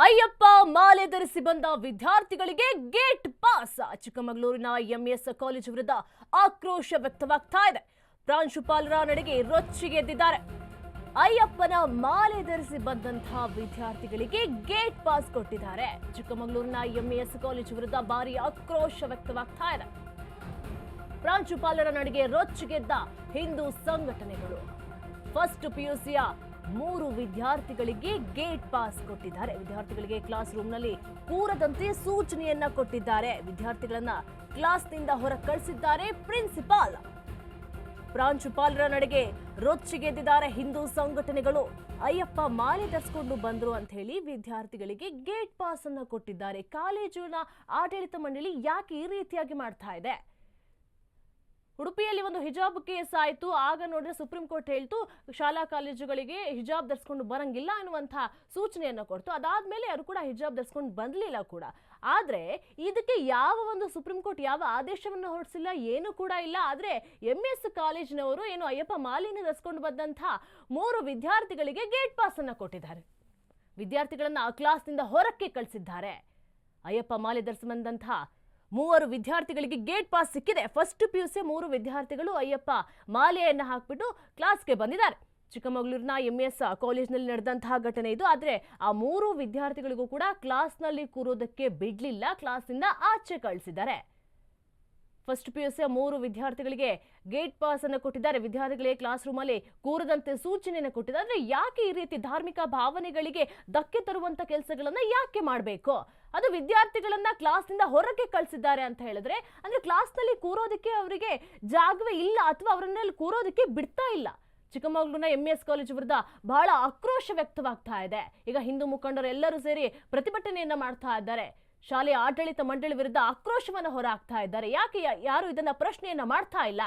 ಅಯ್ಯಪ್ಪ ಮಾಲೆ ಧರಿಸಿ ಬಂದ ವಿದ್ಯಾರ್ಥಿಗಳಿಗೆ ಗೇಟ್ ಪಾಸ್. ಚಿಕ್ಕಮಗಳೂರಿನ ಎಂಎಸ್ ಕಾಲೇಜು ವಿರುದ್ಧ ಆಕ್ರೋಶ ವ್ಯಕ್ತವಾಗ್ತಾ ಇದೆ. ಪ್ರಾಂಶುಪಾಲರ ನಡೆಗೆ ರೊಚ್ಚಿಗೆದ್ದಿದ್ದಾರೆ. ಅಯ್ಯಪ್ಪನ ಮಾಲೆ ಧರಿಸಿ ಬಂದಂತಹ ವಿದ್ಯಾರ್ಥಿಗಳಿಗೆ ಗೇಟ್ ಪಾಸ್ ಕೊಟ್ಟಿದ್ದಾರೆ. ಚಿಕ್ಕಮಗಳೂರಿನ ಎಂಎಸ್ ಕಾಲೇಜು ವಿರುದ್ಧ ಭಾರಿ ಆಕ್ರೋಶ ವ್ಯಕ್ತವಾಗ್ತಾ ಇದೆ. ಪ್ರಾಂಶುಪಾಲರ ನಡೆಗೆ ರೊಚ್ಚಿಗೆದ್ದ ಹಿಂದೂ ಸಂಘಟನೆಗಳು ಫಸ್ಟ್ ಪಿಯುಸಿಯ 3 ವಿದ್ಯಾರ್ಥಿಗಳಿಗೆ ಗೇಟ್ ಪಾಸ್ ಕೊಟ್ಟಿದ್ದಾರೆ. ವಿದ್ಯಾರ್ಥಿಗಳಿಗೆ ಕ್ಲಾಸ್ ರೂಮ್ನಲ್ಲಿ ಕೂರದಂತೆ ಸೂಚನೆಯನ್ನ ಕೊಟ್ಟಿದ್ದಾರೆ. ವಿದ್ಯಾರ್ಥಿಗಳನ್ನ ಕ್ಲಾಸ್ನಿಂದ ಹೊರ ಕಳಿಸಿದ್ದಾರೆ ಪ್ರಿನ್ಸಿಪಾಲ್. ಪ್ರಾಂಶುಪಾಲರ ನಡೆಗೆ ರೊಚ್ಚಿಗೆದ್ದಿದ್ದಾರೆ ಹಿಂದೂ ಸಂಘಟನೆಗಳು. ಅಯ್ಯಪ್ಪ ಮಾಲೆ ಧರಿಸಿಕೊಂಡು ಬಂದ್ರು ಅಂತ ಹೇಳಿ ವಿದ್ಯಾರ್ಥಿಗಳಿಗೆ ಗೇಟ್ ಪಾಸ್ ಅನ್ನ ಕೊಟ್ಟಿದ್ದಾರೆ. ಕಾಲೇಜಿನ ಆಡಳಿತ ಮಂಡಳಿ ಯಾಕೆ ಈ ರೀತಿಯಾಗಿ ಮಾಡ್ತಾ ಇದೆ? ಉಡುಪಿಯಲ್ಲಿ ಒಂದು ಹಿಜಾಬ್ ಕೇಸ್ ಆಯಿತು. ಆಗ ನೋಡಿದ್ರೆ ಸುಪ್ರೀಂ ಕೋರ್ಟ್ ಹೇಳ್ತು ಶಾಲಾ ಕಾಲೇಜುಗಳಿಗೆ ಹಿಜಾಬ್ ಧರಿಸ್ಕೊಂಡು ಬರಂಗಿಲ್ಲ ಅನ್ನುವಂಥ ಸೂಚನೆಯನ್ನು ಕೊಡ್ತು. ಅದಾದ್ಮೇಲೆ ಯಾರು ಕೂಡ ಹಿಜಾಬ್ ಧರಿಸ್ಕೊಂಡು ಬಂದಲಿಲ್ಲ ಕೂಡ. ಆದರೆ ಇದಕ್ಕೆ ಯಾವ ಒಂದು ಸುಪ್ರೀಂ ಕೋರ್ಟ್ ಯಾವ ಆದೇಶವನ್ನು ಹೊರಡಿಸಿಲ್ಲ, ಏನು ಕೂಡ ಇಲ್ಲ. ಆದರೆ ಎಂಎಸ್ ಕಾಲೇಜಿನವರು ಏನು ಅಯ್ಯಪ್ಪ ಮಾಲೆಯನ್ನು ಧರಿಸ್ಕೊಂಡು ಬಂದಂಥ 3 ವಿದ್ಯಾರ್ಥಿಗಳಿಗೆ ಗೇಟ್ ಪಾಸ್ ಅನ್ನು ಕೊಟ್ಟಿದ್ದಾರೆ. ವಿದ್ಯಾರ್ಥಿಗಳನ್ನ ಕ್ಲಾಸ್ನಿಂದ ಹೊರಕ್ಕೆ ಕಳಿಸಿದ್ದಾರೆ. ಅಯ್ಯಪ್ಪ ಮಾಲೆ ಧರಿಸಿ ಬಂದಂಥ 3 ವಿದ್ಯಾರ್ಥಿಗಳಿಗೆ ಗೇಟ್ ಪಾಸ್ ಸಿಕ್ಕಿದೆ. ಫಸ್ಟ್ ಪಿಯುಸಿ 3 ವಿದ್ಯಾರ್ಥಿಗಳು ಅಯ್ಯಪ್ಪ ಮಾಲೆಯನ್ನು ಹಾಕ್ಬಿಟ್ಟು ಕ್ಲಾಸ್ಗೆ ಬಂದಿದ್ದಾರೆ. ಚಿಕ್ಕಮಗಳೂರಿನ ಎಂಎಸ್ ಕಾಲೇಜಿನಲ್ಲಿ ನಡೆದಂತಹ ಘಟನೆ ಇದು. ಆದರೆ ಆ 3 ವಿದ್ಯಾರ್ಥಿಗಳಿಗೂ ಕೂಡ ಕ್ಲಾಸ್ನಲ್ಲಿ ಕೂರೋದಕ್ಕೆ ಬಿಡ್ಲಿಲ್ಲ, ಕ್ಲಾಸ್ನಿಂದ ಆಚೆ ಕಳಿಸಿದ್ದಾರೆ. ಫಸ್ಟ್ ಪಿಯುಸಿಯ 3 ವಿದ್ಯಾರ್ಥಿಗಳಿಗೆ ಗೇಟ್ ಪಾಸ್ ಅನ್ನು ಕೊಟ್ಟಿದ್ದಾರೆ. ವಿದ್ಯಾರ್ಥಿಗಳಿಗೆ ಕ್ಲಾಸ್ ರೂಮಲ್ಲಿ ಕೂರದಂತೆ ಸೂಚನೆಯನ್ನು ಕೊಟ್ಟಿದ್ದಾರೆ. ಅಂದ್ರೆ ಯಾಕೆ ಈ ರೀತಿ ಧಾರ್ಮಿಕ ಭಾವನೆಗಳಿಗೆ ಧಕ್ಕೆ ತರುವಂತ ಕೆಲಸಗಳನ್ನ ಯಾಕೆ ಮಾಡಬೇಕು? ಅದು ವಿದ್ಯಾರ್ಥಿಗಳನ್ನ ಕ್ಲಾಸ್ನಿಂದ ಹೊರಗೆ ಕಳಿಸಿದ್ದಾರೆ ಅಂತ ಹೇಳಿದ್ರೆ ಅಂದ್ರೆ ಕ್ಲಾಸ್ನಲ್ಲಿ ಕೂರೋದಕ್ಕೆ ಅವರಿಗೆ ಜಾಗವೇ ಇಲ್ಲ ಅಥವಾ ಅವರನ್ನಲ್ಲಿ ಕೂರೋದಕ್ಕೆ ಬಿಡ್ತಾ ಇಲ್ಲ. ಚಿಕ್ಕಮಗಳೂರಿನ ಎಂಎಸ್ ಕಾಲೇಜು ವಿರುದ್ಧ ಬಹಳ ಆಕ್ರೋಶ ವ್ಯಕ್ತವಾಗ್ತಾ ಇದೆ. ಈಗ ಹಿಂದೂ ಮುಖಂಡರು ಎಲ್ಲರೂ ಸೇರಿ ಪ್ರತಿಭಟನೆಯನ್ನ ಮಾಡ್ತಾ ಇದ್ದಾರೆ. ಶಾಲೆಯ ಆಡಳಿತ ಮಂಡಳಿ ವಿರುದ್ಧ ಆಕ್ರೋಶವನ್ನು ಹೊರಹಾಕ್ತಾ ಇದ್ದಾರೆ. ಯಾಕೆ ಯಾರು ಇದನ್ನ ಪ್ರಶ್ನೆಯನ್ನ ಮಾಡ್ತಾ ಇಲ್ಲ?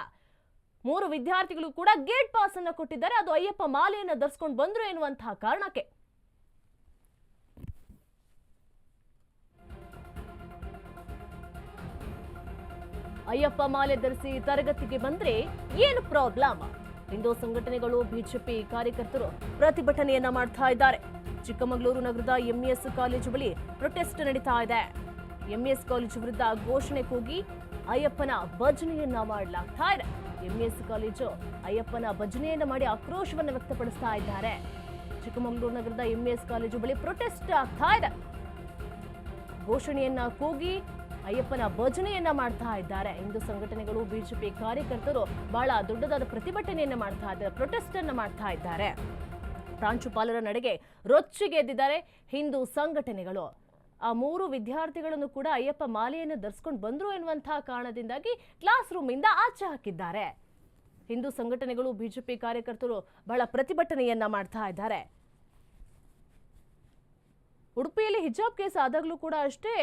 3 ವಿದ್ಯಾರ್ಥಿಗಳು ಕೂಡ ಗೇಟ್ ಪಾಸ್ ಅನ್ನು ಕೊಟ್ಟಿದ್ದಾರೆ. ಅದು ಅಯ್ಯಪ್ಪ ಮಾಲೆಯನ್ನು ಧರಿಸ್ಕೊಂಡು ಬಂದ್ರು ಎನ್ನುವಂತಹ ಕಾರಣಕ್ಕೆ. ಅಯ್ಯಪ್ಪ ಮಾಲೆ ಧರಿಸಿ ತರಗತಿಗೆ ಬಂದ್ರೆ ಏನು ಪ್ರಾಬ್ಲಮ್? ಹಿಂದೂ ಸಂಘಟನೆಗಳು, ಬಿಜೆಪಿ ಕಾರ್ಯಕರ್ತರು ಪ್ರತಿಭಟನೆಯನ್ನ ಮಾಡ್ತಾ ಇದ್ದಾರೆ. ಚಿಕ್ಕಮಗಳೂರು ನಗರದ ಎಂಇಎಸ್ ಕಾಲೇಜು ಬಳಿ ಪ್ರೊಟೆಸ್ಟ್ ನಡೀತಾ ಇದೆ. ಎಂಇಎಸ್ ಕಾಲೇಜು ವಿರುದ್ಧ ಘೋಷಣೆ ಕೂಗಿ ಅಯ್ಯಪ್ಪನ ಭಜನೆಯನ್ನ ಮಾಡಲಾಗ್ತಾ ಇದೆ. ಎಂಇಎಸ್ ಕಾಲೇಜು ಅಯ್ಯಪ್ಪನ ಭಜನೆಯನ್ನ ಮಾಡಿ ಆಕ್ರೋಶವನ್ನು ವ್ಯಕ್ತಪಡಿಸ್ತಾ ಇದ್ದಾರೆ. ಚಿಕ್ಕಮಗಳೂರು ನಗರದ ಎಂಇಎಸ್ ಕಾಲೇಜು ಬಳಿ ಪ್ರೊಟೆಸ್ಟ್ ಆಗ್ತಾ ಇದೆ. ಘೋಷಣೆಯನ್ನ ಕೂಗಿ ಅಯ್ಯಪ್ಪನ ಭಜನೆಯನ್ನ ಮಾಡ್ತಾ ಇದ್ದಾರೆ. ಹಿಂದೂ ಸಂಘಟನೆಗಳು, ಬಿಜೆಪಿ ಕಾರ್ಯಕರ್ತರು ಬಹಳ ದೊಡ್ಡದಾದ ಪ್ರತಿಭಟನೆಯನ್ನ ಮಾಡ್ತಾ ಇದ್ದಾರೆ, ಪ್ರೊಟೆಸ್ಟ್ ಅನ್ನ ಮಾಡ್ತಾ ಇದ್ದಾರೆ. ಪ್ರಾಂಶುಪಾಲರ ನಡೆಗೆ ರೊಚ್ಚಿಗೆದ್ದಿದ್ದಾರೆ ಹಿಂದೂ ಸಂಘಟನೆಗಳು. ಆ 3 ವಿದ್ಯಾರ್ಥಿಗಳನ್ನು ಕೂಡ ಅಯ್ಯಪ್ಪ ಮಾಲೆಯನ್ನು ಧರಿಸ್ಕೊಂಡು ಬಂದ್ರು ಎನ್ನುವಂತಹ ಕಾರಣದಿಂದಾಗಿ ಕ್ಲಾಸ್ ರೂಮ್ ಇಂದ ಆಚೆ ಹಾಕಿದ್ದಾರೆ. ಹಿಂದೂ ಸಂಘಟನೆಗಳು, ಬಿಜೆಪಿ ಕಾರ್ಯಕರ್ತರು ಬಹಳ ಪ್ರತಿಭಟನೆಯನ್ನ ಮಾಡ್ತಾ ಇದ್ದಾರೆ. ಉಡುಪಿಯಲ್ಲಿ ಹಿಜಾಬ್ ಕೇಸ್ ಆದಾಗಲೂ ಕೂಡ ಅಷ್ಟೇ,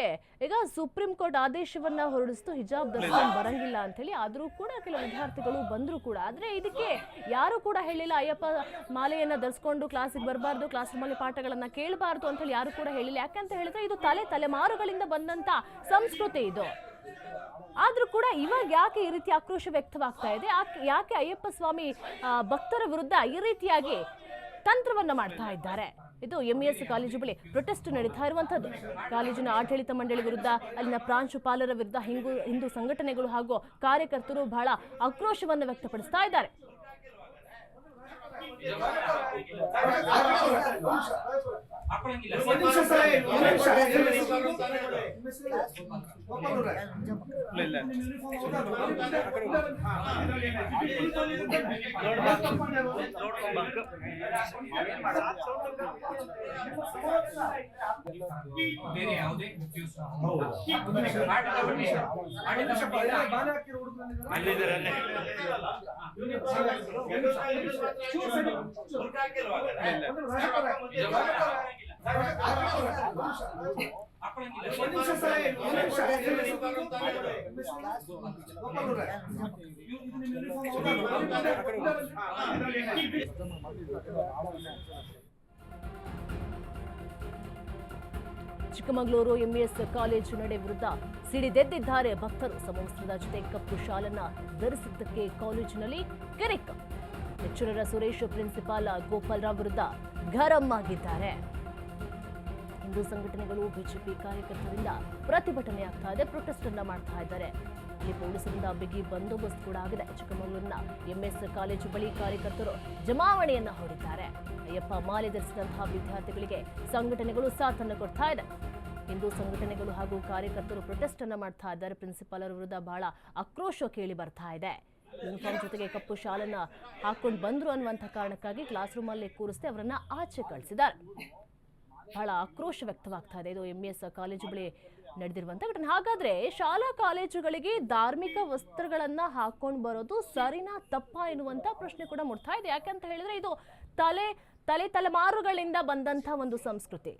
ಈಗ ಸುಪ್ರೀಂ ಕೋರ್ಟ್ ಆದೇಶವನ್ನ ಹೊರಡಿಸ್ತು ಹಿಜಾಬ್ ಧರಿಸ್ಕೊಂಡು ಬರಂಗಿಲ್ಲ ಅಂತ ಹೇಳಿ. ಆದರೂ ಕೂಡ ಕೆಲವು ವಿದ್ಯಾರ್ಥಿಗಳು ಬಂದ್ರು ಕೂಡ. ಆದ್ರೆ ಇದಕ್ಕೆ ಯಾರು ಕೂಡ ಹೇಳಿಲ್ಲ ಅಯ್ಯಪ್ಪ ಮಾಲೆಯನ್ನ ಧರಿಸ್ಕೊಂಡು ಕ್ಲಾಸಿಗೆ ಬರಬಾರ್ದು, ಕ್ಲಾಸ್ ರೂಮಲ್ಲಿ ಪಾಠಗಳನ್ನ ಕೇಳಬಾರ್ದು ಅಂತ ಹೇಳಿ ಯಾರು ಕೂಡ ಹೇಳಿಲ್ಲ. ಯಾಕಂತ ಹೇಳಿದ್ರೆ ಇದು ತಲೆಮಾರುಗಳಿಂದ ಬಂದಂತ ಸಂಸ್ಕೃತಿ ಇದು. ಆದ್ರೂ ಕೂಡ ಇವಾಗ ಯಾಕೆ ಈ ರೀತಿ ಆಕ್ರೋಶ ವ್ಯಕ್ತವಾಗ್ತಾ ಇದೆ? ಯಾಕೆ ಅಯ್ಯಪ್ಪ ಸ್ವಾಮಿ ಭಕ್ತರ ವಿರುದ್ಧ ಈ ರೀತಿಯಾಗಿ ತಂತ್ರವನ್ನ ಮಾಡ್ತಾ ಇದ್ದಾರೆ? ಇದು ಎಂಇಎಸ್ ಕಾಲೇಜು ಬಳಿ ಪ್ರೊಟೆಸ್ಟ್ ನಡೀತಾ ಇರುವಂತದ್ದು. ಕಾಲೇಜಿನ ಆಡಳಿತ ಮಂಡಳಿ ವಿರುದ್ಧ, ಅಲ್ಲಿನ ಪ್ರಾಂಶುಪಾಲರ ವಿರುದ್ಧ ಹಿಂದೂ ಸಂಘಟನೆಗಳು ಹಾಗೂ ಕಾರ್ಯಕರ್ತರು ಬಹಳ ಆಕ್ರೋಶವನ್ನು ವ್ಯಕ್ತಪಡಿಸ್ತಾ ಇದ್ದಾರೆ. ಚಿಕ್ಕಮಗಳೂರು ಎಂಇಎಸ್ ಕಾಲೇಜು ನಡೆ ವಿರುದ್ಧ ಸಿಡಿದೆದ್ದಿದ್ದಾರೆ ಭಕ್ತರು. ಸಮವಸ್ತ್ರದ ಜೊತೆ ಕಪ್ಪು ಶಾಲನ್ನ ಧರಿಸಿದ್ದಕ್ಕೆ ಕಾಲೇಜಿನಲ್ಲಿ ಕಿರಿಕ್. ಲೆಕ್ಚರರ್ ಸುರೇಶ್ ಪ್ರಿನ್ಸಿಪಾಲ್ ಗೋಪಾಲ್ ರಾವ್ ವಿರುದ್ಧ ಗರಂ ಆಗಿದ್ದಾರೆ. ಹಿಂದೂ ಸಂಘಟನೆಗಳು ಬಿಜೆಪಿ ಕಾರ್ಯಕರ್ತರಿಂದ ಪ್ರತಿಭಟನೆ ಆಗ್ತಾ ಇದೆ, ಪ್ರೊಟೆಸ್ಟ್ ಅನ್ನ ಮಾಡ್ತಾ ಇದ್ದಾರೆ. ಇಲ್ಲಿ ಪೊಲೀಸರಿಂದ ಬಿಗಿ ಬಂದೋಬಸ್ತ್ ಕೂಡ ಆಗಿದೆ. ಚಿಕ್ಕಮಗಳೂರಿನ ಎಂಎಸ್ ಕಾಲೇಜು ಬಳಿ ಕಾರ್ಯಕರ್ತರು ಜಮಾವಣೆಯನ್ನ ಹೂಡಿದ್ದಾರೆ. ಅಯ್ಯಪ್ಪ ಮಾಲೆ ಧರಿಸಿದಂತಹ ವಿದ್ಯಾರ್ಥಿಗಳಿಗೆ ಸಂಘಟನೆಗಳು ಸಾಥನ್ನು ಕೊಡ್ತಾ ಇದೆ. ಹಿಂದೂ ಸಂಘಟನೆಗಳು ಹಾಗೂ ಕಾರ್ಯಕರ್ತರು ಪ್ರೊಟೆಸ್ಟ್ ಅನ್ನ ಮಾಡ್ತಾ ಇದ್ದಾರೆ. ಪ್ರಿನ್ಸಿಪಾಲರ್ ವಿರುದ್ಧ ಬಹಳ ಆಕ್ರೋಶ ಕೇಳಿ ಬರ್ತಾ ಇದೆ. ಯೂನಿಫಾರ್ಮ್ ಜೊತೆಗೆ ಕಪ್ಪು ಶಾಲನ್ನ ಹಾಕೊಂಡು ಬಂದ್ರು ಅನ್ನುವಂಥ ಕಾರಣಕ್ಕಾಗಿ ಕ್ಲಾಸ್ ರೂಮ್ ಅಲ್ಲಿ ಕೂರಿಸದೆ ಅವರನ್ನ ಆಚೆ ಕಳಿಸಿದ್ದಾರೆ. ಬಹಳ ಆಕ್ರೋಶ ವ್ಯಕ್ತವಾಗ್ತಾ ಇದೆ. ಇದು ಎಂಎಸ್ ಕಾಲೇಜು ಬಳಿ ನಡೆದಿರುವಂತ ಘಟನೆ. ಹಾಗಾದ್ರೆ ಶಾಲಾ ಕಾಲೇಜುಗಳಿಗೆ ಧಾರ್ಮಿಕ ವಸ್ತ್ರಗಳನ್ನ ಹಾಕೊಂಡು ಬರೋದು ಸರಿನಾ ತಪ್ಪಾ ಎನ್ನುವಂತ ಪ್ರಶ್ನೆ ಕೂಡ ಮೂಡ್ತಾ ಇದೆ. ಯಾಕಂತ ಹೇಳಿದ್ರೆ ಇದು ತಲೆಮಾರುಗಳಿಂದ ಬಂದಂತ ಒಂದು ಸಂಸ್ಕೃತಿ.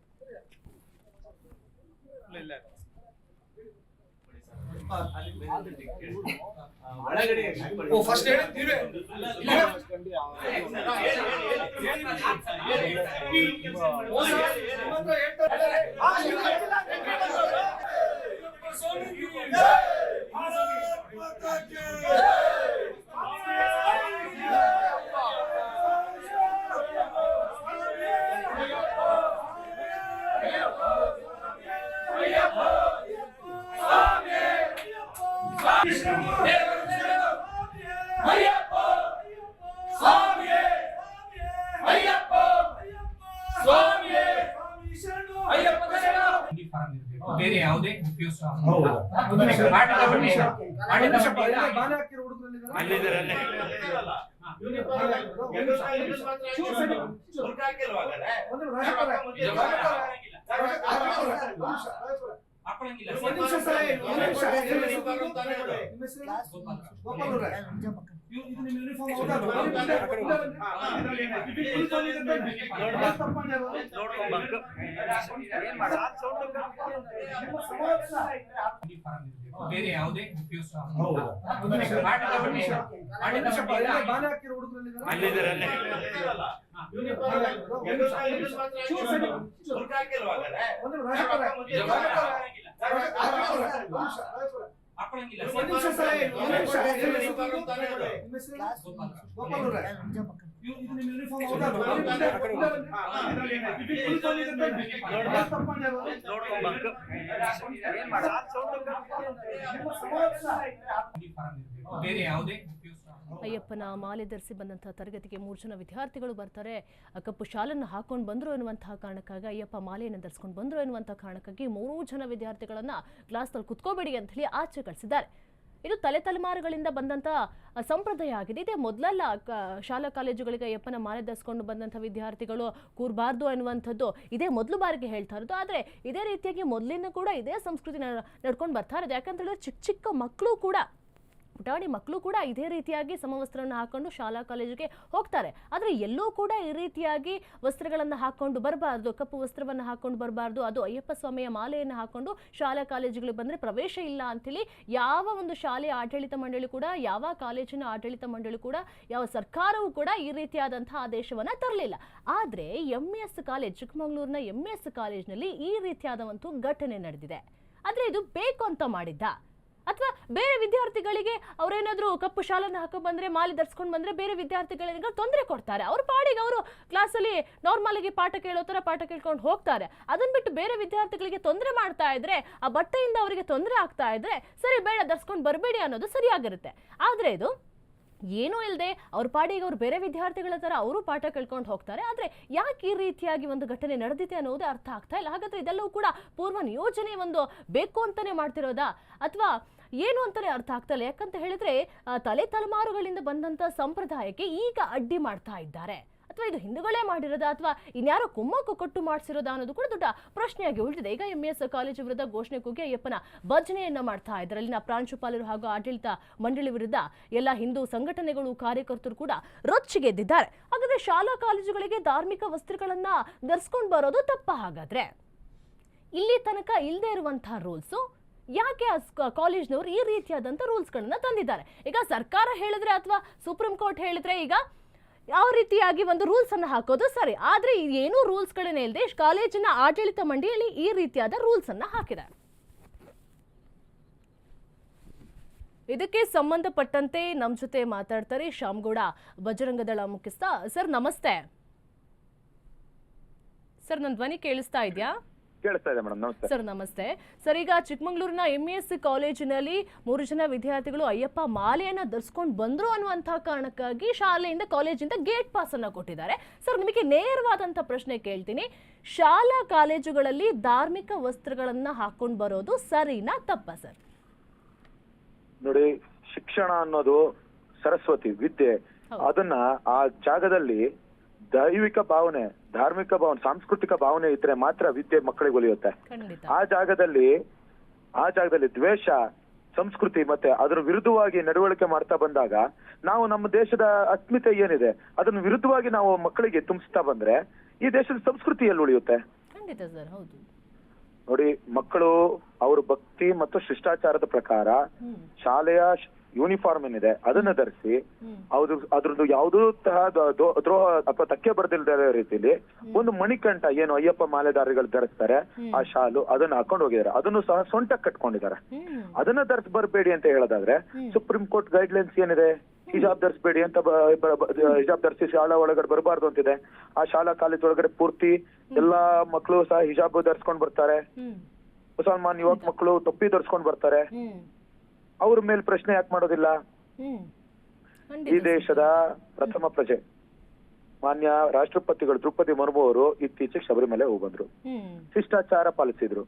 ಬೇರೆ ಯಾವುದೇ ಬೇರೆ ಯಾವುದೇ ಬೇರೆ ಯಾವುದೇ ಅಯ್ಯಪ್ಪನ ಮಾಲೆ ಧರಿಸಿ ಬಂದಂತಹ ತರಗತಿಗೆ 3 ಜನ ವಿದ್ಯಾರ್ಥಿಗಳು ಬರ್ತಾರೆ. ಕಪ್ಪು ಶಾಲನ್ನು ಹಾಕೊಂಡು ಬಂದ್ರು ಎನ್ನುವಂತಹ ಕಾರಣಕ್ಕಾಗಿ ಅಯ್ಯಪ್ಪ ಮಾಲೆಯನ್ನು ಧರಿಸ್ಕೊಂಡು ಬಂದ್ರು ಎನ್ನುವಂತಹ ಕಾರಣಕ್ಕಾಗಿ 3 ಜನ ವಿದ್ಯಾರ್ಥಿಗಳನ್ನ ಕ್ಲಾಸ್ನಲ್ಲಿ ಕುತ್ಕೋಬೇಡಿ ಅಂತ ಹೇಳಿ ಆಚೆ ಕಳಿಸಿದ್ದಾರೆ. ಇದು ತಲೆಮಾರುಗಳಿಂದ ಬಂದಂತ ಸಂಪ್ರದಾಯ ಆಗಿದೆ. ಇದೇ ಮೊದಲಲ್ಲ ಶಾಲಾ ಕಾಲೇಜುಗಳಿಗೆ ಅಯ್ಯಪ್ಪನ ಮಾಲೆ ಧರಿಸ್ಕೊಂಡು ಬಂದಂಥ ವಿದ್ಯಾರ್ಥಿಗಳು ಕೂರಬಾರ್ದು ಅನ್ನುವಂಥದ್ದು ಇದೇ ಮೊದಲು ಬಾರಿಗೆ ಹೇಳ್ತಾ ಇರೋದು. ಆದರೆ ಇದೇ ರೀತಿಯಾಗಿ ಮೊದಲಿನ ಕೂಡ ಇದೇ ಸಂಸ್ಕೃತಿ ನಡ್ಕೊಂಡು ಬರ್ತಾ ಇರೋದು. ಯಾಕಂತ ಹೇಳಿದ್ರೆ ಚಿಕ್ಕ ಮಕ್ಕಳು ಕೂಡ ಪುಟಾಣಿ ಮಕ್ಕಳು ಕೂಡ ಇದೇ ರೀತಿಯಾಗಿ ಸಮವಸ್ತ್ರವನ್ನು ಹಾಕೊಂಡು ಶಾಲಾ ಕಾಲೇಜಿಗೆ ಹೋಗ್ತಾರೆ. ಆದರೆ ಎಲ್ಲೂ ಕೂಡ ಈ ರೀತಿಯಾಗಿ ವಸ್ತ್ರಗಳನ್ನು ಹಾಕೊಂಡು ಬರಬಾರ್ದು, ಕಪ್ಪು ವಸ್ತ್ರವನ್ನು ಹಾಕೊಂಡು ಬರಬಾರ್ದು, ಅದು ಅಯ್ಯಪ್ಪ ಸ್ವಾಮಿಯ ಮಾಲೆಯನ್ನು ಹಾಕೊಂಡು ಶಾಲಾ ಕಾಲೇಜುಗಳಿಗೆ ಬಂದರೆ ಪ್ರವೇಶ ಇಲ್ಲ ಅಂಥೇಳಿ ಯಾವ ಒಂದು ಶಾಲೆಯ ಆಡಳಿತ ಮಂಡಳಿ ಕೂಡ, ಯಾವ ಕಾಲೇಜಿನ ಆಡಳಿತ ಮಂಡಳಿ ಕೂಡ, ಯಾವ ಸರ್ಕಾರವೂ ಕೂಡ ಈ ರೀತಿಯಾದಂತಹ ಆದೇಶವನ್ನು ತರಲಿಲ್ಲ. ಆದರೆ ಎಂಎಸ್ ಕಾಲೇಜ್, ಚಿಕ್ಕಮಗಳೂರಿನ ಎಂಎಸ್ ಕಾಲೇಜಿನಲ್ಲಿ ಈ ರೀತಿಯಾದ ಒಂದು ಘಟನೆ ನಡೆದಿದೆ. ಆದರೆ ಇದು ಬೇಕು ಅಂತ ಮಾಡಿದ್ದ ಅಥವಾ ಬೇರೆ ವಿದ್ಯಾರ್ಥಿಗಳಿಗೆ ಅವರೇನಾದರೂ ಕಪ್ಪು ಶಾಲನ್ನು ಹಾಕೋ ಬಂದರೆ, ಮಾಲೆ ಧರಿಸ್ಕೊಂಡು ಬಂದರೆ ಬೇರೆ ವಿದ್ಯಾರ್ಥಿಗಳಿಗೆ ತೊಂದರೆ ಕೊಡ್ತಾರೆ. ಅವ್ರ ಪಾಡಿಗೆ ಅವರು ಕ್ಲಾಸಲ್ಲಿ ನಾರ್ಮಲಾಗಿ ಪಾಠ ಕೇಳೋ ಥರ ಪಾಠ ಕೇಳ್ಕೊಂಡು ಹೋಗ್ತಾರೆ. ಅದನ್ನು ಬಿಟ್ಟು ಬೇರೆ ವಿದ್ಯಾರ್ಥಿಗಳಿಗೆ ತೊಂದರೆ ಮಾಡ್ತಾ ಇದ್ರೆ, ಆ ಬಟ್ಟೆಯಿಂದ ಅವರಿಗೆ ತೊಂದರೆ ಆಗ್ತಾ ಇದ್ರೆ ಸರಿ ಬೇಡ ಧರಿಸ್ಕೊಂಡು ಬರಬೇಡಿ ಅನ್ನೋದು ಸರಿಯಾಗಿರುತ್ತೆ. ಆದರೆ ಇದು ಏನೂ ಇಲ್ಲದೆ ಅವ್ರ ಪಾಡಿಗೆ ಅವ್ರು ಬೇರೆ ವಿದ್ಯಾರ್ಥಿಗಳ ಥರ ಅವರು ಪಾಠ ಕೇಳ್ಕೊಂಡು ಹೋಗ್ತಾರೆ. ಆದರೆ ಯಾಕೆ ಈ ರೀತಿಯಾಗಿ ಒಂದು ಘಟನೆ ನಡೆದಿದೆ ಅನ್ನೋದೇ ಅರ್ಥ ಆಗ್ತಾ ಇಲ್ಲ. ಹಾಗಾದರೆ ಇದೆಲ್ಲವೂ ಕೂಡ ಪೂರ್ವ ನಿಯೋಜನೆ ಒಂದು ಬೇಕು ಅಂತಲೇ ಮಾಡ್ತಿರೋದಾ ಅಥವಾ ಏನು ಅಂತಲೇ ಅರ್ಥ ಆಗ್ತಾ ಇಲ್ಲ. ಯಾಕಂತ ಹೇಳಿದ್ರೆ ತಲೆಮಾರುಗಳಿಂದ ಬಂದಂಥ ಸಂಪ್ರದಾಯಕ್ಕೆ ಈಗ ಅಡ್ಡಿ ಮಾಡ್ತಾ ಇದ್ದಾರೆ. ಅಥವಾ ಇದು ಹಿಂದೂಗಳೇ ಮಾಡಿರೋದಾ ಅಥವಾ ಇನ್ಯಾರೋ ಕುಮ್ಮಕ್ಕು ಕೊಟ್ಟು ಮಾಡಿಸಿರೋದಾ ಅನ್ನೋದು ಕೂಡ ದೊಡ್ಡ ಪ್ರಶ್ನೆಯಾಗಿ ಉಳಿದಿದೆ. ಈಗ ಎಂಎಸ್ ಕಾಲೇಜು ವಿರುದ್ಧ ಘೋಷಣೆ ಕೂಗಿ ಅಯ್ಯಪ್ಪನ ಭಜನೆಯನ್ನ ಮಾಡ್ತಾ ಇದ್ದಾರೆ. ಅಲ್ಲಿನ ಪ್ರಾಂಶುಪಾಲರು ಹಾಗೂ ಆಡಳಿತ ಮಂಡಳಿ ವಿರುದ್ಧ ಎಲ್ಲ ಹಿಂದೂ ಸಂಘಟನೆಗಳು, ಕಾರ್ಯಕರ್ತರು ಕೂಡ ರೊಚ್ಚಿಗೆದ್ದಿದ್ದಾರೆ. ಹಾಗಾದ್ರೆ ಶಾಲಾ ಕಾಲೇಜುಗಳಿಗೆ ಧಾರ್ಮಿಕ ವಸ್ತ್ರಗಳನ್ನ ಧರಿಸ್ಕೊಂಡು ಬರೋದು ತಪ್ಪ? ಹಾಗಾದ್ರೆ ಇಲ್ಲಿ ತನಕ ಇಲ್ಲದೆ ಇರುವಂತಹ ರೂಲ್ಸು ಯಾಕೆ ಕಾಲೇಜ್ನವರು ಈ ರೀತಿಯಾದಂಥ ರೂಲ್ಸ್ಗಳನ್ನ ತಂದಿದ್ದಾರೆ? ಈಗ ಸರ್ಕಾರ ಹೇಳಿದ್ರೆ ಅಥವಾ ಸುಪ್ರೀಂ ಕೋರ್ಟ್ ಹೇಳಿದ್ರೆ ಈಗ ಯಾವ ರೀತಿಯಾಗಿ ಒಂದು ರೂಲ್ಸ್ ಅನ್ನು ಹಾಕೋದು ಸರಿ. ಆದರೆ ಏನೂ ರೂಲ್ಸ್ಗಳನ್ನೇ ಇಲ್ಲದೆ ಕಾಲೇಜಿನ ಆಡಳಿತ ಮಂಡಳಿಯಲ್ಲಿ ಈ ರೀತಿಯಾದ ರೂಲ್ಸ್ ಅನ್ನ ಹಾಕಿದ್ದಾರೆ. ಇದಕ್ಕೆ ಸಂಬಂಧಪಟ್ಟಂತೆ ನಮ್ಮ ಜೊತೆ ಮಾತಾಡ್ತಾರೆ ಶ್ಯಾಮಗೌಡ, ಬಜರಂಗದಳ ಮುಖ್ಯಸ್ಥ. ಸರ್ ನಮಸ್ತೆ. ಸರ್, ನನ್ನ ಧ್ವನಿ ಕೇಳಿಸ್ತಾ ಇದೆಯಾ? ಕೇಳಿಸ್ತಾ ಇದೆ ಮೇಡಮ್. ನಮಸ್ತೆ ಸರ್. ನಮಸ್ತೆ ಸರ್. ಈಗ ಚಿಕ್ಕಮಗಳೂರಿನ MES ಕಾಲೇಜಿನಲ್ಲಿ 3 ಜನ ವಿದ್ಯಾರ್ಥಿಗಳು ಅಯ್ಯಪ್ಪ ಮಾಲೆಯನ್ನ ಧರಿಸ್ಕೊಂಡು ಬಂದ್ರು ಅನ್ನುವಂತಹ ಕಾರಣಕ್ಕಾಗಿ ಶಾಲೆಯಿಂದ ಕಾಲೇಜಿಂದ ಗೇಟ್ ಪಾಸ್ ಅನ್ನ ಕೊಟ್ಟಿದ್ದಾರೆ. ಸರ್, ನಿಮಗೆ ನೇರವಾದಂತ ಪ್ರಶ್ನೆ ಕೇಳ್ತೀನಿ, ಶಾಲಾ ಕಾಲೇಜುಗಳಲ್ಲಿ ಧಾರ್ಮಿಕ ವಸ್ತ್ರಗಳನ್ನ ಹಾಕೊಂಡು ಬರೋದು ಸರಿನಾ ತಪ್ಪಾ ಸರ್? ನೋಡಿ, ಶಿಕ್ಷಣ ಅನ್ನೋದು ಸರಸ್ವತಿ ವಿದ್ಯೆ. ಅದನ್ನ ಆ ಜಾಗದಲ್ಲಿ ದೈವಿಕ ಭಾವನೆ, ಧಾರ್ಮಿಕ ಭಾವನೆ, ಸಾಂಸ್ಕೃತಿಕ ಭಾವನೆ ಇದ್ರೆ ಮಾತ್ರ ವಿದ್ಯೆ ಮಕ್ಕಳಿಗೆ ಒಲಿಯುತ್ತೆ. ಆ ಜಾಗದಲ್ಲಿ ದ್ವೇಷ, ಸಂಸ್ಕೃತಿ ಮತ್ತೆ ಅದರ ವಿರುದ್ಧವಾಗಿ ನಡವಳಿಕೆ ಮಾಡ್ತಾ ಬಂದಾಗ ನಾವು ನಮ್ಮ ದೇಶದ ಅಸ್ಮಿತೆ ಏನಿದೆ ಅದನ್ನ ವಿರುದ್ಧವಾಗಿ ನಾವು ಮಕ್ಕಳಿಗೆ ತುಂಬಿಸ್ತಾ ಬಂದ್ರೆ ಈ ದೇಶದ ಸಂಸ್ಕೃತಿ ಎಲ್ಲಿ ಉಳಿಯುತ್ತೆ? ಖಂಡಿತ ಸರ್, ಹೌದು. ನೋಡಿ, ಮಕ್ಕಳು ಅವ್ರ ಭಕ್ತಿ ಮತ್ತು ಶಿಷ್ಟಾಚಾರದ ಪ್ರಕಾರ ಶಾಲೆಯ ಯೂನಿಫಾರ್ಮ್ ಏನಿದೆ ಅದನ್ನ ಧರಿಸಿ ಅದ್ರದ್ದು ಯಾವುದೂ ದ್ರೋಹ ಅಥವಾ ಧಕ್ಕೆ ಬರ್ದಿಲ್ದ ರೀತಿಯಲ್ಲಿ ಒಂದು ಮಣಿಕಂಠ ಏನು ಅಯ್ಯಪ್ಪ ಮಾಲೆದಾರಿಗಳು ಧರಿಸ್ತಾರೆ ಆ ಶಾಲು ಅದನ್ನ ಹಾಕೊಂಡು ಹೋಗಿದ್ದಾರೆ. ಅದನ್ನು ಸಹ ಸೊಂಟ ಕಟ್ಕೊಂಡಿದ್ದಾರೆ. ಅದನ್ನ ಧರಿಸಿ ಬರ್ಬೇಡಿ ಅಂತ ಹೇಳೋದಾದ್ರೆ ಸುಪ್ರೀಂ ಕೋರ್ಟ್ ಗೈಡ್ಲೈನ್ಸ್ ಏನಿದೆ, ಹಿಜಾಬ್ ಧರಿಸಬೇಡಿ ಅಂತ, ಹಿಜಾಬ್ ಧರಿಸಿ ಶಾಲಾ ಒಳಗಡೆ ಬರಬಾರ್ದು ಅಂತಿದೆ. ಆ ಶಾಲಾ ಕಾಲೇಜ್ ಒಳಗಡೆ ಪೂರ್ತಿ ಎಲ್ಲಾ ಮಕ್ಕಳು ಸಹ ಹಿಜಾಬ್ ಧರಿಸ್ಕೊಂಡ್ ಬರ್ತಾರೆ. ಮುಸಲ್ಮಾನ್ ಯುವಕ ಮಕ್ಕಳು ಟೊಪ್ಪಿ ಧರಿಸ್ಕೊಂಡ್ ಬರ್ತಾರೆ. ಅವ್ರ ಮೇಲೆ ಪ್ರಶ್ನೆ ಯಾಕೆ ಮಾಡೋದಿಲ್ಲ? ಈ ದೇಶದ ಪ್ರಥಮ ಪ್ರಜೆ ಮಾನ್ಯ ರಾಷ್ಟ್ರಪತಿಗಳು ದ್ರೌಪದಿ ಮುರ್ಮು ಅವರು ಇತ್ತೀಚೆಗೆ ಶಬರಿಮಲೆ ಹೋಗಿ ಬಂದ್ರು, ಶಿಷ್ಟಾಚಾರ ಪಾಲಿಸಿದ್ರು.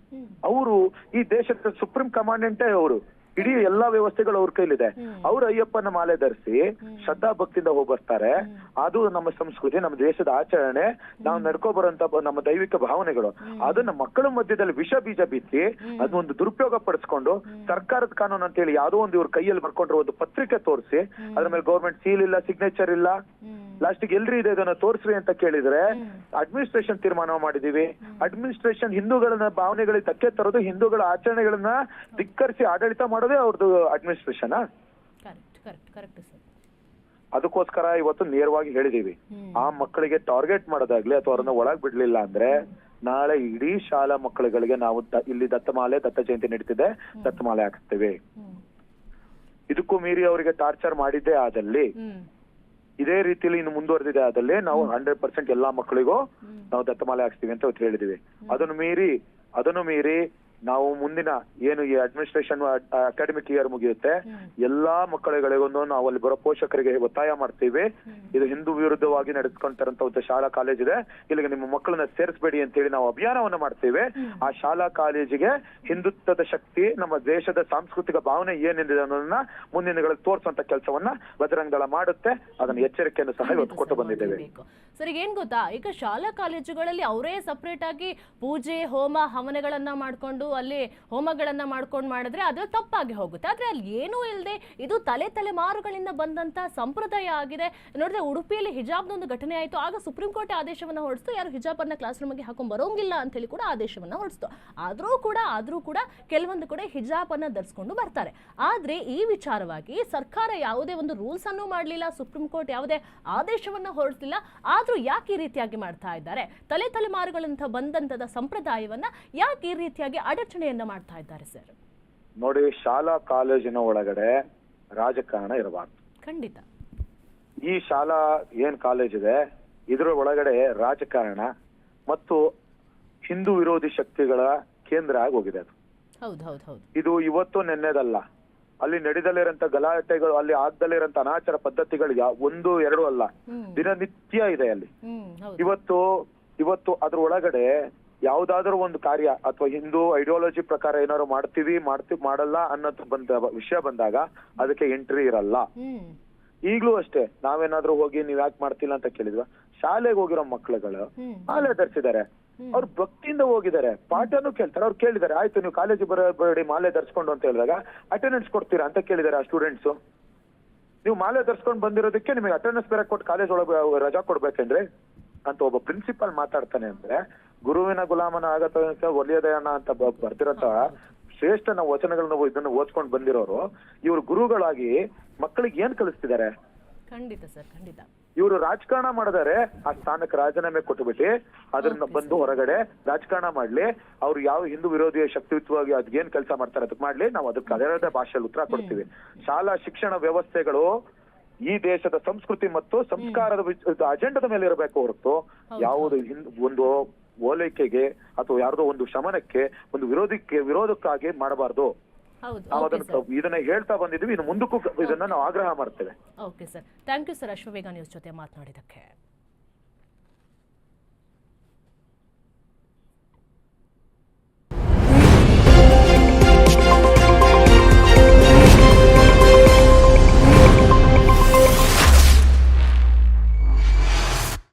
ಅವರು ಈ ದೇಶದ ಸುಪ್ರೀಂ ಕಮಾಂಡೆಂಟೇ ಅವರು, ಇಡೀ ಎಲ್ಲಾ ವ್ಯವಸ್ಥೆಗಳು ಅವ್ರ ಕೈಲಿದೆ. ಅವ್ರು ಅಯ್ಯಪ್ಪನ ಮಾಲೆ ಧರಿಸಿ ಶ್ರದ್ಧಾ ಭಕ್ತಿಯಿಂದ ಹೋಗಿ ಬರ್ತಾರೆ. ಅದು ನಮ್ಮ ಸಂಸ್ಕೃತಿ, ನಮ್ಮ ದೇಶದ ಆಚರಣೆ, ನಾವು ನಡ್ಕೊ ಬರುವಂತ ನಮ್ಮ ದೈವಿಕ ಭಾವನೆಗಳು. ಅದನ್ನ ಮಕ್ಕಳ ಮಧ್ಯದಲ್ಲಿ ವಿಷ ಬೀಜ ಬಿತ್ತಿ ಅದನ್ನೊಂದು ದುರುಪಯೋಗ ಪಡಿಸ್ಕೊಂಡು ಸರ್ಕಾರದ ಕಾನೂನು ಅಂತ ಹೇಳಿ ಯಾವ್ದೋ ಒಂದು ಇವ್ರ ಕೈಯಲ್ಲಿ ಬರ್ಕೊಂಡ್ರೆ ಒಂದು ಪತ್ರಿಕೆ ತೋರಿಸಿ ಅದ್ರ ಮೇಲೆ ಗೌರ್ಮೆಂಟ್ ಸೀಲ್ ಇಲ್ಲ, ಸಿಗ್ನೇಚರ್ ಇಲ್ಲ, ಲಾಸ್ಟಿಗೆ ಎಲ್ರಿ ಇದೆ ಇದನ್ನ ತೋರಿಸ್ರಿ ಅಂತ ಕೇಳಿದ್ರೆ ಅಡ್ಮಿನಿಸ್ಟ್ರೇಷನ್ ತೀರ್ಮಾನ ಮಾಡಿದೀವಿ. ಅಡ್ಮಿನಿಸ್ಟ್ರೇಷನ್ ಹಿಂದೂಗಳನ್ನ ಭಾವನೆಗಳಿಗೆ ಧಕ್ಕೆ ತರೋದು, ಹಿಂದೂಗಳ ಆಚರಣೆಗಳನ್ನ ಧಿಕ್ಕರಿಸಿ ಆಡಳಿತ ಮಾಡೋದೇ ಅವ್ರದ್ದು ಅಡ್ಮಿನಿಸ್ಟ್ರೇಷನ್. ಅದಕ್ಕೋಸ್ಕರ ಇವತ್ತು ನೇರವಾಗಿ ಹೇಳಿದೀವಿ, ಆ ಮಕ್ಕಳಿಗೆ ಟಾರ್ಗೆಟ್ ಮಾಡೋದಾಗ್ಲಿ ಅಥವಾ ಅವ್ರನ್ನ ಒಳಗ್ ಬಿಡ್ಲಿಲ್ಲ ಅಂದ್ರೆ ನಾಳೆ ಇಡೀ ಶಾಲಾ ಮಕ್ಕಳುಗಳಿಗೆ ನಾವು ಇಲ್ಲಿ ದತ್ತ ಜಯಂತಿ ನಡೀತಿದೆ, ದತ್ತಮಾಲೆ ಹಾಕ್ತೇವೆ. ಇದಕ್ಕೂ ಮೀರಿ ಅವರಿಗೆ ಟಾರ್ಚರ್ ಮಾಡಿದ್ದೇ ಆದಲ್ಲಿ, ಇದೇ ರೀತಿಯಲ್ಲಿ ಇನ್ನು ಮುಂದುವರೆದಿದೆ ಆದಲ್ಲಿ ನಾವು 100% ಎಲ್ಲಾ ಮಕ್ಕಳಿಗೂ ನಾವು ದತ್ತಮಾಲೆ ಹಾಕ್ಸ್ತೀವಿ ಅಂತ ಹೇಳಿದೀವಿ. ಅದನ್ನು ಮೀರಿ ನಾವು ಮುಂದಿನ ಏನು ಈ ಅಡ್ಮಿನಿಸ್ಟ್ರೇಷನ್ ಅಕಾಡೆಮಿಕ್ ಇಯರ್ ಮುಗಿಯುತ್ತೆ, ಎಲ್ಲಾ ಮಕ್ಕಳುಗಳಿಗೊಂದು ನಾವು ಅಲ್ಲಿ ಬರೋ ಪೋಷಕರಿಗೆ ಒತ್ತಾಯ ಮಾಡ್ತೀವಿ, ಇದು ಹಿಂದೂ ವಿರುದ್ಧವಾಗಿ ನಡೆಸ್ಕೊಂತಾರಂತ ಒಂದು ಶಾಲಾ ಕಾಲೇಜ್ ಇದೆ, ಇಲ್ಲಿಗೆ ನಿಮ್ಮ ಮಕ್ಕಳನ್ನ ಸೇರಿಸಬೇಡಿ ಅಂತ ಹೇಳಿ ನಾವು ಅಭಿಯಾನವನ್ನ ಮಾಡ್ತೀವಿ. ಆ ಶಾಲಾ ಕಾಲೇಜಿಗೆ ಹಿಂದುತ್ವದ ಶಕ್ತಿ, ನಮ್ಮ ದೇಶದ ಸಾಂಸ್ಕೃತಿಕ ಭಾವನೆ ಏನಿದೆ ಅನ್ನೋದನ್ನ ಮುಂದಿನ ದಿನಗಳಲ್ಲಿ ತೋರಿಸುವಂತ ಕೆಲಸವನ್ನ ಬಜರಂಗ ದಳ ಮಾಡುತ್ತೆ. ಅದನ್ನ ಎಚ್ಚರಿಕೆಯನ್ನು ಸಹ ಇವತ್ತು ಕೊಟ್ಟು ಬಂದಿದ್ದೇವೆ. ಸರ್, ಏನ್ ಗೊತ್ತಾ, ಈಗ ಶಾಲಾ ಕಾಲೇಜುಗಳಲ್ಲಿ ಅವರೇ ಸಪರೇಟ್ ಆಗಿ ಪೂಜೆ ಹೋಮ ಹವನಗಳನ್ನ ಮಾಡ್ಕೊಂಡು ಅಲ್ಲಿ ಹೋಮಗಳನ್ನ ಮಾಡ್ಕೊಂಡು ಮಾಡಿದ್ರೆ ಅದು ತಪ್ಪಾಗಿ ಹೋಗುತ್ತೆ. ಆದ್ರೆ ಅಲ್ಲಿ ಏನೂ ಇಲ್ಲದೆ ಇದು ತಲೆಮಾರುಗಳಿಂದ ಬಂದಂತ ಸಂಪ್ರದಾಯ ಆಗಿದೆ. ನೋಡಿದ್ರೆ ಉಡುಪಿಯಲ್ಲಿ ಹಿಜಾಬ್ನೊಂದು ಘಟನೆ ಆಯಿತು, ಆಗ ಸುಪ್ರೀಂ ಕೋರ್ಟ್ ಆದೇಶವನ್ನ ಹೊರಡಿಸ್ತು, ಯಾರು ಹಿಜಾಬ್ ಅನ್ನ ಕ್ಲಾಸ್ ರೂಮ್ಗೆ ಹಾಕೊಂಡ್ ಬರೋಂಗಿಲ್ಲ ಅಂತ ಹೇಳಿ ಕೂಡ ಆದೇಶವನ್ನ ಹೊರಡಿಸ್ತು. ಆದ್ರೂ ಕೂಡ ಕೆಲವೊಂದು ಕಡೆ ಹಿಜಾಬ್ ಅನ್ನ ಧರಿಸ್ಕೊಂಡು ಬರ್ತಾರೆ. ಆದ್ರೆ ಈ ವಿಚಾರವಾಗಿ ಸರ್ಕಾರ ಯಾವುದೇ ಒಂದು ರೂಲ್ಸ್ ಅನ್ನು ಮಾಡಲಿಲ್ಲ, ಸುಪ್ರೀಂ ಕೋರ್ಟ್ ಯಾವುದೇ ಆದೇಶವನ್ನ ಹೊರಡಿಸಲಿಲ್ಲ. ಆದ್ರೂ ಯಾಕೆ ಈ ರೀತಿಯಾಗಿ ಮಾಡ್ತಾ ಇದ್ದಾರೆ? ತಲೆಮಾರುಗಳಂತ ಬಂದಂತದ ಸಂಪ್ರದಾಯವನ್ನ ಯಾಕೆ ಈ ರೀತಿಯಾಗಿ ಅಡಚಣೆಯನ್ನ ಮಾಡ್ತಾ ಇದ್ದಾರೆ ಸರ್? ನೋಡಿ, ಶಾಲಾ ಕಾಲೇಜಿನ ಒಳಗಡೆ ರಾಜಕಾರಣ ಇರಬಾರ್ದು. ಖಂಡಿತ. ಈ ಶಾಲಾ ಏನ್ ಕಾಲೇಜ್ ಇದೆ ಇದ್ರ ಒಳಗಡೆ ರಾಜಕಾರಣ ಮತ್ತು ಹಿಂದೂ ವಿರೋಧಿ ಶಕ್ತಿಗಳ ಕೇಂದ್ರ ಆಗಿ ಹೋಗಿದೆ ಅದು. ಹೌದು. ಇದು ಇವತ್ತು ನೆನ್ನೆದಲ್ಲ. ಅಲ್ಲಿ ನಡೆದಲ್ಲಿರಂತ ಗಲಾಟೆಗಳು, ಅಲ್ಲಿ ಆಗದಲ್ಲಿರಂತ ಅನಾಚಾರ ಪದ್ಧತಿಗಳು 1-2 ಅಲ್ಲ, ದಿನನಿತ್ಯ ಇದೆ ಅಲ್ಲಿ. ಇವತ್ತು ಅದ್ರ ಒಳಗಡೆ ಯಾವ್ದಾದ್ರು ಒಂದು ಕಾರ್ಯ ಅಥವಾ ಹಿಂದೂ ಐಡಿಯಾಲಜಿ ಪ್ರಕಾರ ಏನಾದ್ರು ಮಾಡಲ್ಲ ಅನ್ನೋದು ವಿಷಯ ಬಂದಾಗ ಅದಕ್ಕೆ ಎಂಟ್ರಿ ಇರಲ್ಲ. ಈಗ್ಲೂ ಅಷ್ಟೇ, ನಾವೇನಾದ್ರೂ ಹೋಗಿ ನೀವ್ ಯಾಕೆ ಮಾಡ್ತಿಲ್ಲ ಅಂತ ಕೇಳಿದ್ವ, ಶಾಲೆಗೆ ಹೋಗಿರೋ ಮಕ್ಳುಗಳು ಮಾಲೆ ಧರಿಸಿದ್ದಾರೆ, ಅವ್ರು ಭಕ್ತಿಯಿಂದ ಹೋಗಿದ್ದಾರೆ, ಪಾಠನೂ ಕೇಳ್ತಾರೆ. ಅವ್ರು ಕೇಳಿದ್ದಾರೆ, ಆಯ್ತು ನೀವು ಕಾಲೇಜಿಗೆ ಬರಬೇಡಿ ಮಾಲೆ ಧರಿಸ್ಕೊಂಡು ಅಂತ ಹೇಳಿದಾಗ ಅಟೆಂಡೆನ್ಸ್ ಕೊಡ್ತೀರಾ ಅಂತ ಕೇಳಿದ್ದಾರೆ ಆ ಸ್ಟೂಡೆಂಟ್ಸ್. ನೀವು ಮಾಲೆ ಧರಿಸ್ಕೊಂಡು ಬಂದಿರೋದಕ್ಕೆ ನಿಮಗೆ ಅಟೆಂಡೆನ್ಸ್ ಬೇರೆ ಕೊಟ್ಟು ಕಾಲೇಜ್ ಒಳಗೆ ರಜಾ ಕೊಡ್ಬೇಕೇನ್ರಿ ಅಂತ ಒಬ್ಬ ಪ್ರಿನ್ಸಿಪಾಲ್ ಮಾತಾಡ್ತಾನೆ ಅಂದ್ರೆ, ಗುರುವಿನ ಗುಲಾಮನ ಆಗತ್ತ ಒಲಿಯದಯನ ಅಂತ ಬರ್ತಿರಂತ ಶ್ರೇಷ್ಠ ನಾವು ವಚನಗಳನ್ನ ಇದನ್ನ ಓದ್ಕೊಂಡು ಬಂದಿರೋರು ಇವ್ರು ಗುರುಗಳಾಗಿ ಮಕ್ಕಳಿಗೆ ಏನ್ ಕಲಿಸ್ತಿದ್ದಾರೆ? ಖಂಡಿತ ಸರ್, ಖಂಡಿತ. ಇವರು ರಾಜಕಾರಣ ಮಾಡಿದಾರೆ, ಆ ಸ್ಥಾನಕ್ಕೆ ರಾಜೀನಾಮೆ ಕೊಟ್ಟುಬಿಟ್ಟು ಅದನ್ನ ಬಂದು ಹೊರಗಡೆ ರಾಜಕಾರಣ ಮಾಡ್ಲಿ, ಅವ್ರು ಯಾವ ಹಿಂದೂ ವಿರೋಧಿ ಶಕ್ತಿಯುತವಾಗಿ ಅದ್ಗೇನ್ ಕೆಲಸ ಮಾಡ್ತಾರೆ ಅದಕ್ಕೆ ಮಾಡ್ಲಿ, ನಾವು ಅದಕ್ಕೆ ಅದೇ ಭಾಷೆಯಲ್ಲಿ ಉತ್ತರ ಕೊಡ್ತೀವಿ. ಶಾಲಾ ಶಿಕ್ಷಣ ವ್ಯವಸ್ಥೆಗಳು ಈ ದೇಶದ ಸಂಸ್ಕೃತಿ ಮತ್ತು ಸಂಸ್ಕಾರದ ಅಜೆಂಡದ ಮೇಲೆ ಇರಬೇಕು ಹೊರತು ಯಾವುದು ಒಂದು ಓಲೈಕೆಗೆ ಅಥವಾ ಯಾರ್ದೋ ಒಂದು ಶಮನಕ್ಕೆ ಒಂದು ವಿರೋಧಕ್ಕಾಗಿ ಮಾಡಬಾರ್ದು. ಹೌದು. ನಾವು ಓಕೆ ಅದನ್ನ ಸರ್. ಇದನ್ನ ಹೇಳ್ತಾ ಬಂದಿದ್ವಿ. ಇನ್ನು ಮುಂದಕ್ಕೂ ಇದನ್ನ ನಾವು ಆಗ್ರಹ ಮಾಡ್ತೇವೆ. Okay sir, thank you sir, Ashwavega news ಜೊತೆ ಮಾತನಾಡಿದ್ದಕ್ಕೆ.